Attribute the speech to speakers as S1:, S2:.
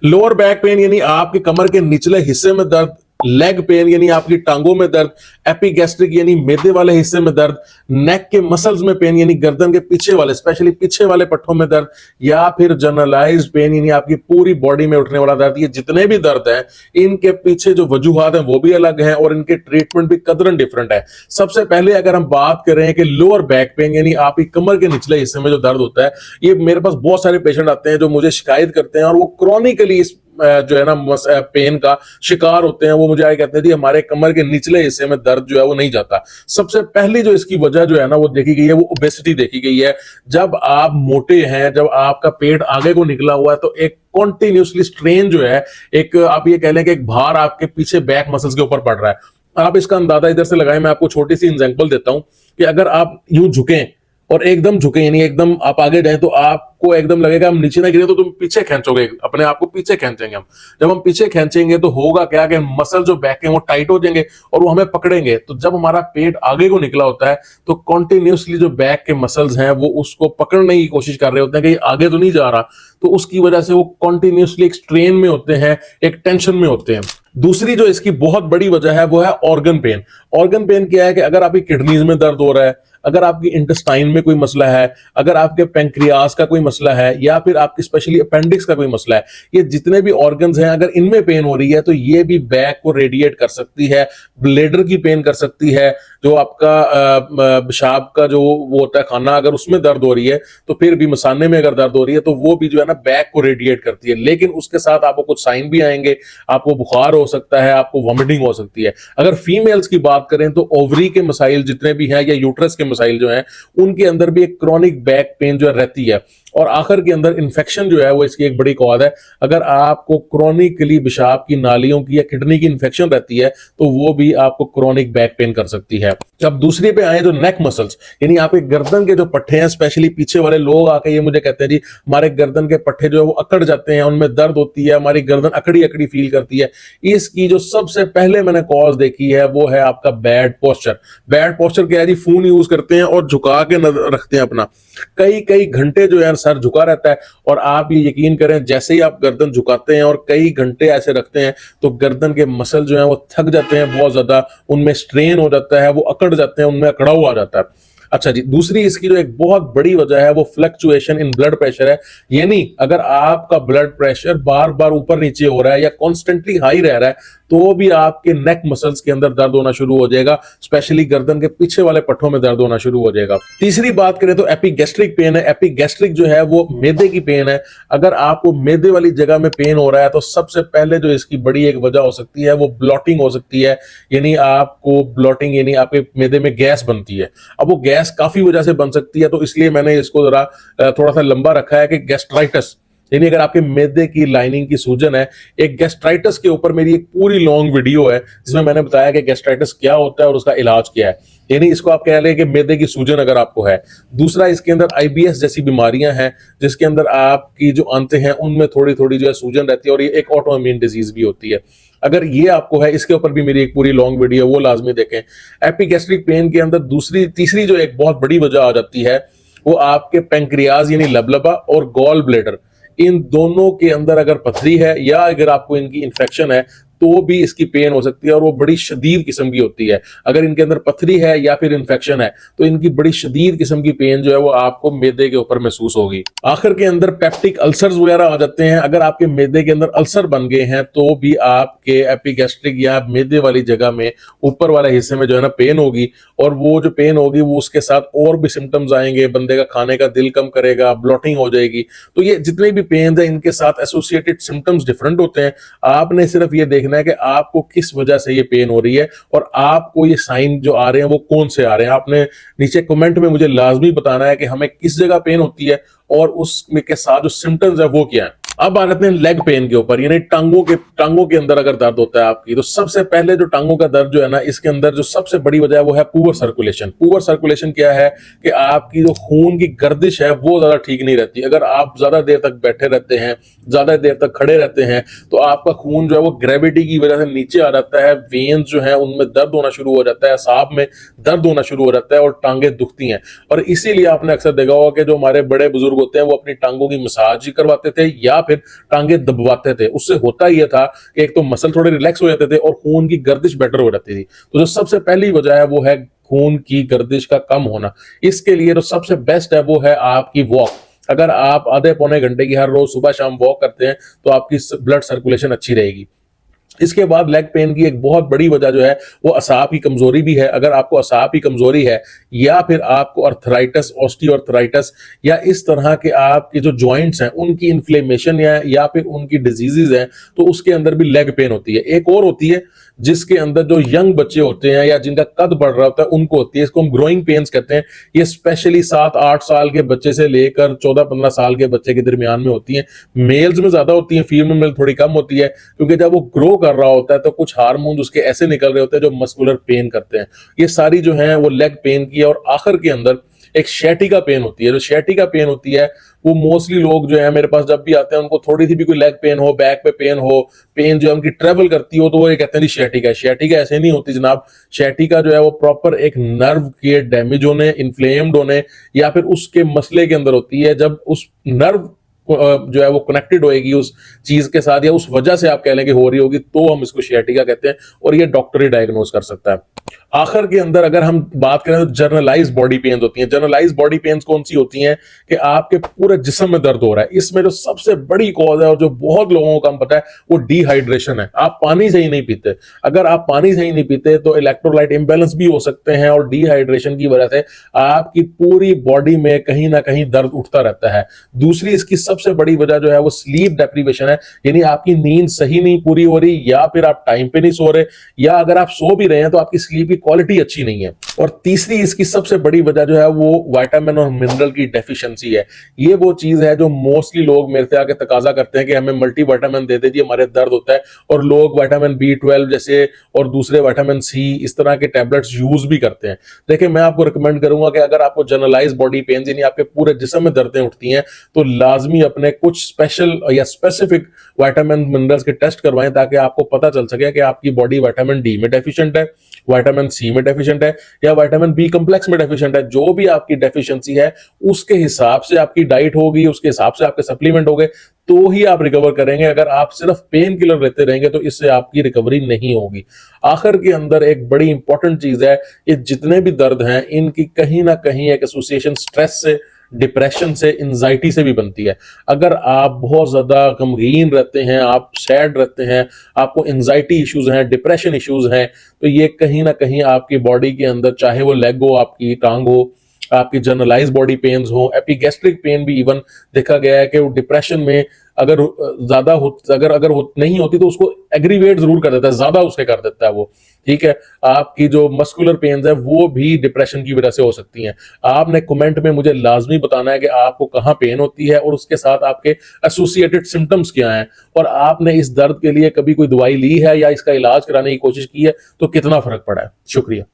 S1: Lower back pain यानी आपके कमर के निचले हिस्से में दर्द, लेग पेन यानी आपकी टांगों में दर्द, एपिगैस्ट्रिक यानी मैदे वाले हिस्से में दर्द, नेक के मसल्स में पेन यानी गर्दन के पीछे वाले स्पेशली पीछे वाले पट्टों में दर्द, या फिर जनरलाइज्ड पेन यानी आपकी पूरी बॉडी में उठने वाला दर्द। ये जितने भी दर्द हैं इनके पीछे जो वजूहात हैं वो भी अलग हैं और इनके ट्रीटमेंट भी कदरन डिफरेंट है। सबसे पहले अगर हम बात करें कि लोअर बैक पेन यानी आपकी कमर के निचले हिस्से में जो दर्द होता है, ये मेरे पास बहुत सारे पेशेंट आते हैं जो मुझे शिकायत करते हैं और वो क्रॉनिकली इस जो है ना पेन का शिकार होते हैं। वो मुझे आए कहते हैं जी हमारे कमर के निचले हिस्से में दर्द जो है वो नहीं जाता। सबसे पहली जो इसकी वजह जो है ना वो देखी गई है वो ओबेसिटी देखी गई है। जब आप मोटे हैं, जब आपका पेट आगे को निकला हुआ है तो एक कॉन्टिन्यूसली स्ट्रेन जो है, एक आप ये कह लें कि एक भार आपके पीछे बैक मसल्स के ऊपर पड़ रहा है। आप इसका अंदाजा इधर से लगाएं, मैं आपको छोटी सी एग्जांपल देता हूं कि अगर आप यूं झुकें और एकदम झुके यानी एकदम आप आगे जाएं तो आपको एकदम लगेगा हम नीचे ना गिरे तो तुम पीछे खींचोगे, अपने आप को पीछे खींचेंगे हम। जब हम पीछे खींचेंगे तो होगा क्या कि मसल जो बैक है वो टाइट हो जाएंगे और वो हमें पकड़ेंगे। तो जब हमारा पेट आगे को निकला होता है तो कॉन्टिन्यूसली जो बैक के मसल्स हैं वो उसको पकड़ने की कोशिश कर रहे होते हैं कि आगे तो नहीं जा रहा, तो उसकी वजह से वो कॉन्टिन्यूसली एक स्ट्रेन में होते हैं, एक टेंशन में होते हैं। दूसरी जो इसकी बहुत बड़ी वजह है वो है ऑर्गन पेन। ऑर्गन पेन क्या है कि अगर आपकी किडनीज में दर्द हो रहा है, अगर आपकी इंटेस्टाइन में कोई मसला है, अगर आपके पैंक्रियास का कोई मसला है, या फिर आपकी स्पेशली अपेंडिक्स का कोई मसला है, ये जितने भी ऑर्गन्स हैं अगर इनमें पेन हो रही है तो ये भी बैक को रेडिएट कर सकती है, ब्लेडर की पेन कर सकती है, जो आपका पेशाब का जो वो होता है खाना, अगर उसमें दर्द हो रही है तो फिर भी मसाने में अगर दर्द हो रही है तो वो भी जो है ना बैक को रेडिएट करती है। लेकिन उसके साथ आपको कुछ साइन भी आएंगे, आपको बुखार हो सकता है, आपको वॉमिटिंग हो सकती है। अगर फीमेल्स की बात करें तो ओवरी के मसाइल जितने भी हैं या यूट्रस के मसाइल जो हैं उनके अंदर भी एक क्रॉनिक बैक पेन जो रहती है। और आखिर के अंदर इन्फेक्शन जो है वो इसकी एक बड़ी कॉज है। अगर आपको क्रॉनिकली पेशाब की नालियों की या किडनी की इन्फेक्शन रहती है तो वो भी आपको क्रॉनिक बैक पेन कर सकती है। अब दूसरी पे आए जो नेक मसल्स यानी आपके गर्दन के जो पट्टे हैं, स्पेशली पीछे वाले लोग आके ये मुझे कहते हैं जी हमारे गर्दन के पट्टे जो है वो अकड़ जाते हैं, उनमें दर्द होती है, हमारी गर्दन अकड़ी अकड़ी फील करती है। इसकी जो सबसे पहले मैंने कॉज देखी है वो है आपका बैड पोस्चर। बैड पोस्चर क्या है जी, फोन यूज करते हैं और झुका के रखते हैं अपना, कई कई घंटे जो है सर झुका रहता है। और आप ये यकीन करें जैसे ही आप गर्दन झुकाते हैं और कई घंटे ऐसे रखते हैं तो गर्दन के मसल जो है वो थक जाते हैं बहुत ज्यादा, उनमें स्ट्रेन हो जाता है, वो अकड़ जाते हैं, उनमें अकड़ाव आ जाता है। अच्छा जी, दूसरी इसकी जो एक बहुत बड़ी वजह है वो फ्लक्चुएशन इन ब्लड प्रेशर है। यानी अगर आपका ब्लड प्रेशर बार बार ऊपर नीचे हो रहा है या कॉन्स्टेंटली हाई रह रहा है तो भी आपके नेक मसल्स के अंदर दर्द होना शुरू हो जाएगा, स्पेशली गर्दन के पीछे वाले पट्टों में दर्द होना शुरू हो जाएगा। तीसरी बात करें तो एपिगैस्ट्रिक पेन है। एपिगैस्ट्रिक जो है वो मैदे की पेन है। अगर आपको मैदे वाली जगह में पेन हो रहा है तो सबसे पहले जो इसकी बड़ी एक वजह हो सकती है वो ब्लॉटिंग हो सकती है। यानी आपको ब्लॉटिंग यानी आपके मैदे में गैस बनती है। अब वो गैस काफी वजह से बन सकती है, तो इसलिए मैंने इसको जरा थोड़ा सा लंबा रखा है कि गैस्ट्राइटिस यानी अगर आपके मैदे की लाइनिंग की सूजन है। एक गैस्ट्राइटिस के ऊपर मेरी एक पूरी लॉन्ग वीडियो है जिसमें मैंने बताया कि गैस्ट्राइटिस क्या होता है और उसका इलाज क्या है। यानी इसको आप कह लें कि मैदे की सूजन अगर आपको है। दूसरा इसके अंदर आईबीएस जैसी बीमारियां हैं जिसके अंदर आपकी जो आंतें हैं उनमें थोड़ी थोड़ी जो है सूजन रहती है और ये एक ऑटो इम्यून डिजीज भी होती है। अगर ये आपको है इसके ऊपर भी मेरी एक पूरी लॉन्ग वीडियो वो लाजमी देखें। एपिगैस्ट्रिक पेन के अंदर तीसरी जो एक बहुत बड़ी वजह आ जाती है वो आपके पैंक्रियाज यानी लबलबा और गॉल ब्लेडर, इन दोनों के अंदर अगर पथरी है या अगर आपको इनकी इन्फेक्शन है तो भी इसकी पेन हो सकती है और वो बड़ी शदीद किस्म की होती है। अगर इनके अंदर पथरी है या फिर इन्फेक्शन है तो इनकी बड़ी शदीद किस्म की पेन जो है वो आपको मैदे के ऊपर महसूस होगी। आखिर के अंदर पेप्टिक अल्सर्स वगैरह आ जाते हैं। अगर आपके मैदे के अंदर अल्सर बन गए हैं तो भी आपके एपिगैस्ट्रिक या मैदे वाली जगह में ऊपर वाले हिस्से में जो है ना पेन होगी, और वो जो पेन होगी वो उसके साथ और भी सिम्टम्स आएंगे, बंदे का खाने का दिल कम करेगा, ब्लॉटिंग हो जाएगी। तो ये जितने भी पेन है इनके साथ एसोसिएटेड सिम्टम्स डिफरेंट होते हैं। आपने सिर्फ ये देखना है कि आपको किस वजह से ये पेन हो रही है और आपको ये साइन जो आ रहे हैं वो कौन से आ रहे हैं। आपने नीचे कमेंट में मुझे लाजमी बताना है कि हमें किस जगह पेन होती है और उसमें के साथ जो सिम्टम्स है वो क्या है। अब आ जाते हैं लेग पेन के ऊपर, यानी टांगों के अंदर अगर दर्द होता है आपकी तो सबसे पहले जो टांगों का दर्द जो है ना इसके अंदर जो सबसे बड़ी वजह है वो है पुअर सर्कुलेशन। पुअर सर्कुलेशन क्या है कि आपकी जो खून की गर्दिश है वो ज्यादा ठीक नहीं रहती। अगर आप ज्यादा देर तक बैठे रहते हैं, ज्यादा देर तक खड़े रहते हैं तो आपका खून जो है वो ग्रेविटी की वजह से नीचे आ जाता है, वेन्स जो है उनमें दर्द होना शुरू हो जाता है, असाब में दर्द होना शुरू हो जाता है और टांगे दुखती हैं। और इसीलिए आपने अक्सर देखा होगा कि जो हमारे बड़े बुजुर्ग होते हैं वो अपनी टांगों की मसाज करवाते थे या फिर टांगे दबवाते थे, उससे होता ये था कि एक तो मसल थोड़े रिलैक्स हो जाते थे और खून की गर्दिश बेटर हो जाती थी। तो जो सबसे पहली वजह है वो है खून की गर्दिश का कम होना। इसके लिए जो सबसे बेस्ट है वो है आपकी वॉक। अगर आप आधे पौने घंटे की हर रोज सुबह शाम वॉक करते हैं तो आपकी ब्लड सर्कुलेशन अच्छी रहेगी। इसके बाद लेग पेन की एक बहुत बड़ी वजह जो है वो असाब की कमजोरी भी है। अगर आपको असाब की कमजोरी है या फिर आपको अर्थराइटिस, ऑस्टियोआर्थराइटिस या इस तरह के आपके जो जॉइंट्स हैं उनकी इन्फ्लेमेशन या फिर उनकी डिजीजेज हैं, तो उसके अंदर भी लेग पेन होती है। एक और होती है जिसके अंदर जो यंग बच्चे होते हैं या जिनका कद बढ़ रहा होता है उनको होती है, इसको हम ग्रोइंग पेन्स कहते हैं। ये स्पेशली 7-8 साल के बच्चे से लेकर 14-15 साल के बच्चे के दरमियान में होती हैं। मेल्स में ज्यादा होती है, फीमेल में थोड़ी कम होती है, क्योंकि जब वो ग्रो कर रहा होता है तो कुछ हार्मोन उसके ऐसे निकल रहे होते हैं जो मस्कुलर पेन करते हैं। ये सारी जो है वो लेग पेन की है। और आखिर के अंदर एक शैटिका पेन होती है। जो शैटिका पेन होती है वो मोस्टली लोग जो है मेरे पास जब भी आते हैं उनको थोड़ी सी भी कोई लेग पेन हो, बैक पे पेन हो, पेन जो है उनकी ट्रेवल करती हो, तो वो ये कहते हैं जी शैटिका है। शैटिका ऐसे नहीं होती जनाब। शैटिका जो है वो प्रॉपर एक नर्व के डैमेज होने, इन्फ्लेम्ड होने या फिर उसके मसले के अंदर होती है। जब उस नर्व जो है वो कनेक्टेड होएगी उस चीज के साथ या उस वजह से आप कह लें कि हो रही होगी, तो हम इसको शियाटिका कहते हैं और ये डॉक्टर ही डायग्नोज कर सकता है। आखिर के अंदर अगर हम बात करें तो जर्नलाइज बॉडी पेन्स होती हैं। जर्नलाइज बॉडी पेन्स कौन सी होती हैं कि आपके पूरे जिस्म में दर्द हो रहा है। इसमें जो सबसे बड़ी कॉज है और जो बहुत लोगों को कम पता है वो डिहाइड्रेशन है। आप पानी सही नहीं पीते। अगर आप पानी सही नहीं पीते तो इलेक्ट्रोलाइट इंबैलेंस भी हो सकते हैं और डिहाइड्रेशन की वजह से आपकी पूरी बॉडी में कहीं ना कहीं दर्द उठता रहता है। दूसरी इसकी सबसे बड़ी वजह जो है वो स्लीप डेप्रीवेशन है, यानी आपकी नींद सही नहीं पूरी हो रही या फिर आप टाइम पे नहीं सो रहे, या अगर आप सो भी रहे हैं तो आपकी स्लीप की क्वालिटी अच्छी नहीं है। और तीसरी इसकी सबसे बड़ी वजह जो है वो विटामिन और मिनरल की डेफिशिएंसी है। ये वो चीज है जो मोस्टली लोग मेरे से आके तकाजा करते हैं कि हमें मल्टीविटामिन दे दीजिए, हमारे दर्द होता है, और लोग विटामिन B12 जैसे और दूसरे विटामिन C इस तरह के टैबलेट्स यूज भी करते हैं। देखिए मैं आपको रिकमेंड करूंगा कि अगर आपको जनरलाइज बॉडी पेन यानी आपके पूरे जिस्म में दर्दें उठती हैं तो लाजमी अपने कुछ स्पेशल या स्पेसिफिक विटामिन मिनरल्स के टेस्ट करवाएं ताकि आपको पता चल सके कि आपकी बॉडी विटामिन D में डेफिशिएंट है, विटामिन C में डेफिशिएंट है या विटामिन B कॉम्प्लेक्स में डेफिशिएंट है। जो भी आपकी डेफिशिएंसी है उसके हिसाब से आपकी डाइट होगी, उसके हिसाब से आपके सप्लीमेंट होंगे, तो ही आप रिकवर करेंगे। अगर आप सिर्फ पेन किलर लेते रहेंगे तो इससे आपकी रिकवरी नहीं होगी। आखिर के अंदर एक बड़ी इंपॉर्टेंट चीज है, ये जितने भी दर्द हैं इनकी कहीं ना कहीं एक एसोसिएशन स्ट्रेस से, डिप्रेशन से, एंजाइटी से भी बनती है। अगर आप बहुत ज्यादा गमगीन रहते हैं, आप सैड रहते हैं, आपको एंजाइटी इश्यूज हैं, डिप्रेशन इश्यूज हैं, तो ये कहीं ना कहीं आपकी बॉडी के अंदर, चाहे वो लेग हो, आपकी टांग हो, आपकी जनरलाइज बॉडी पेन्स हो, एपिगैस्ट्रिक पेन भी इवन देखा गया है कि वो डिप्रेशन में अगर ज्यादा हो, अगर नहीं होती तो उसको एग्रीवेट जरूर कर देता है, ज्यादा उसके कर देता है वो। ठीक है, आपकी जो मस्कुलर पेन्स है वो भी डिप्रेशन की वजह से हो सकती हैं। आपने कमेंट में मुझे लाजमी बताना है कि आपको कहाँ पेन होती है और उसके साथ आपके एसोसिएटेड सिम्टम्स क्या हैं, और आपने इस दर्द के लिए कभी कोई दवाई ली है या इसका इलाज कराने की कोशिश की है तो कितना फर्क पड़ा है। शुक्रिया।